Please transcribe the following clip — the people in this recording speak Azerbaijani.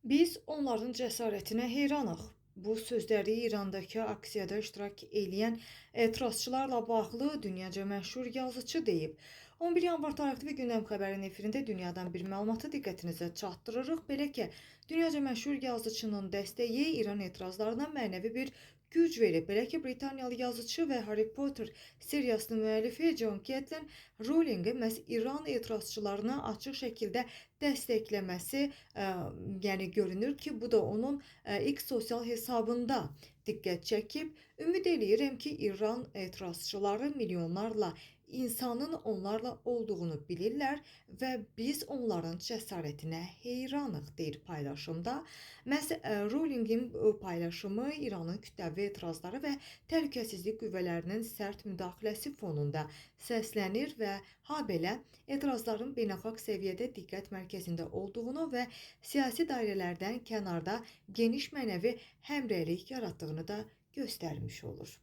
Biz onların cəsarətinə heyranıq. Bu sözləri İrandakı aksiyada iştirak edən etirazçılarla bağlı dünyaca məşhur yazıçı deyib. 11 yanvar tarixli və gündəm xəbərinin efirində dünyadan bir məlumatı diqqətinizə çatdırırıq. Belə ki, dünyaca məşhur yazıçının dəstəyi İran etirazlarına mənəvi bir güc verib. Belə ki, Britaniyalı yazıçı və Harry Potter seriyasının müəllifi John Catlin Rowlingi məhz İran etirazçılarını açıq şəkildə dəstəkləməsi, yəni görünür ki, bu da onun X sosial hesabında diqqət çəkib. Ümid eləyirəm ki, İran etirazçıları milyonlarla insanın onlarla olduğunu bilirlər və biz onların cəsarətinə heyranıq deyir paylaşımda. Məhz Rowlingin paylaşımı İranın kütləvi etirazları və təhlükəsizlik qüvvələrinin sərt müdaxiləsi fonunda səslənir və habelə etirazların beynəlxalq səviyyədə diqqət mərkəzində olduğunu və siyasi dairələrdən kənarda geniş mənəvi həmrəylik yaratdığını da göstərmiş olur.